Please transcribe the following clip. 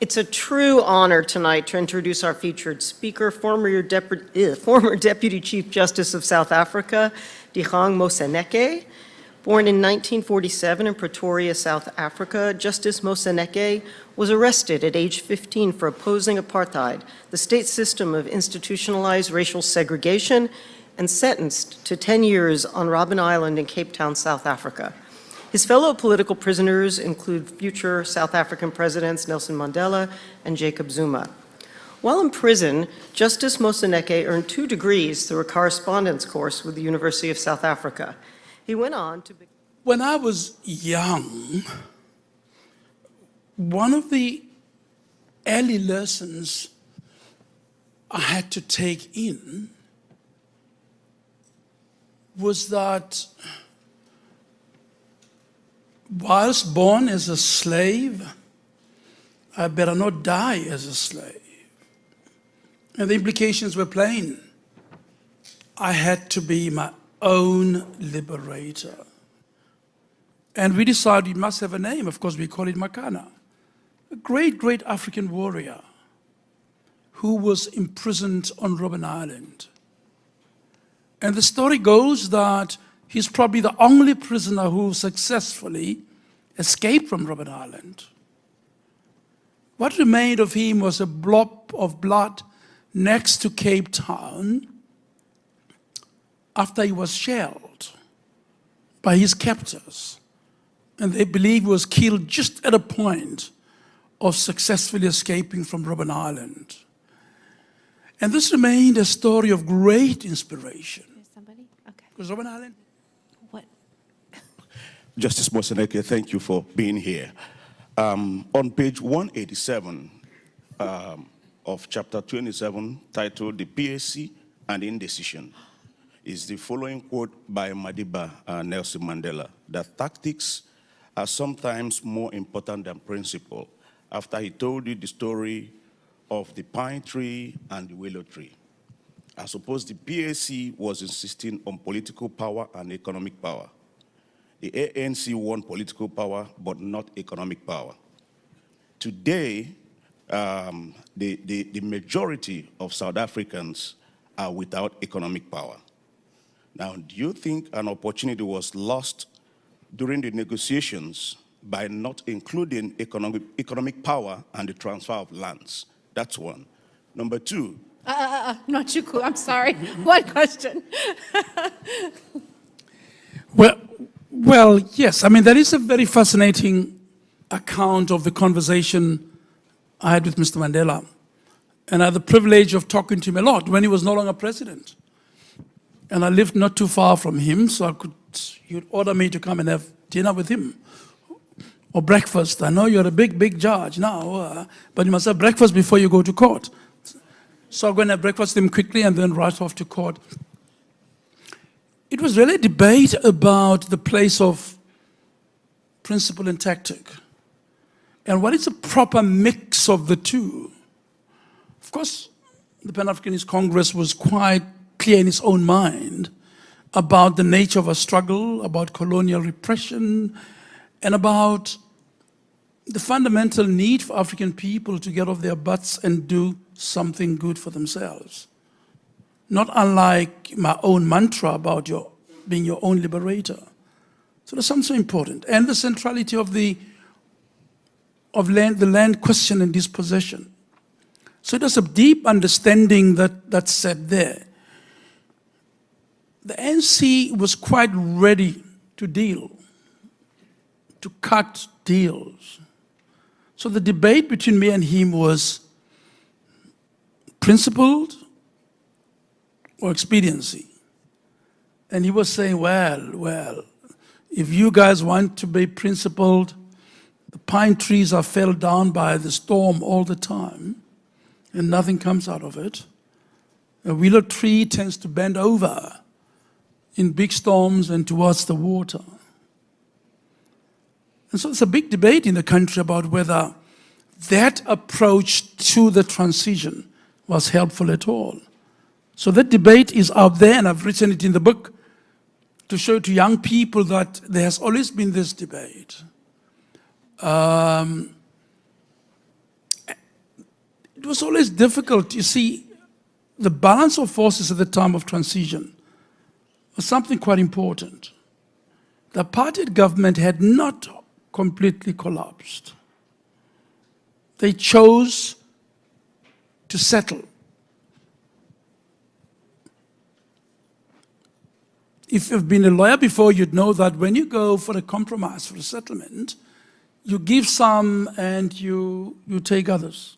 It's a true honor tonight to introduce our featured speaker, former Deputy Chief Justice of South Africa, Dikgang Moseneke. Born in 1947 in Pretoria, South Africa, Justice Moseneke was arrested at age 15 for opposing apartheid, the state system of institutionalized racial segregation, and sentenced to 10 years on Robben Island in Cape Town, South Africa. His fellow political prisoners include future South African presidents Nelson Mandela and Jacob Zuma. While in prison, Justice Moseneke earned 2 degrees through a correspondence course with the University of South Africa. He went on to... When I was young, one of the early lessons I had to take in was that whilst born as a slave, I better not die as a slave. And the implications were plain. I had to be my own liberator. And we decided we must have a name. Of course, we call it Makana, a great, great African warrior who was imprisoned on Robben Island. And the story goes that he's probably the only prisoner who successfully escaped from Robben Island. What remained of him was a blob of blood next to Cape Town after he was shelled by his captors. And they believe he was killed just at a point of successfully escaping from Robben Island. And this remained a story of great inspiration. Somebody? Okay. Because Robben Island? What? Justice Moseneke, thank you for being here. On page 187 of chapter 27, titled The PAC and Indecision, is the following quote by Madiba Nelson Mandela, that tactics are sometimes more important than principle, after he told you the story of the pine tree and the willow tree. I suppose the PAC was insisting on political power and economic power. The ANC won political power, but not economic power. Today, the majority of South Africans are without economic power. Now, do you think an opportunity was lost during the negotiations by not including economic power and the transfer of lands? That's one. Number two. Not Chuku, I'm sorry. One question. Well, yes. I mean, that is a very fascinating account of the conversation I had with Mr. Mandela. And I had the privilege of talking to him a lot when he was no longer president. And I lived not too far from him, so he'd order me to come and have dinner with him. Or breakfast. I know you're a big, big judge now, but you must have breakfast before you go to court. So I'm going to have breakfast with him quickly and then rush off to court. It was really a debate about the place of principle and tactic. And what is a proper mix of the two? Of course, the Pan Africanist Congress was quite clear in its own mind about the nature of a struggle, about colonial repression, and about the fundamental need for African people to get off their butts and do something good for themselves. Not unlike my own mantra about being your own liberator. So that's something so important. And the centrality of the land question and dispossession. So there's a deep understanding that's said there. The ANC was quite ready to deal, to cut deals. So the debate between me and him was principled or expediency. And he was saying, well, if you guys want to be principled, the pine trees are felled down by the storm all the time, and nothing comes out of it. A willow tree tends to bend over in big storms and towards the water. And so it's a big debate in the country about whether that approach to the transition was helpful at all. So that debate is out there, and I've written it in the book to show to young people that there has always been this debate. it was always difficult. You see, the balance of forces at the time of transition was something quite important. The apartheid government had not completely collapsed. They chose to settle. If you've been a lawyer before, you'd know that when you go for a compromise, for a settlement, you give some and you take others.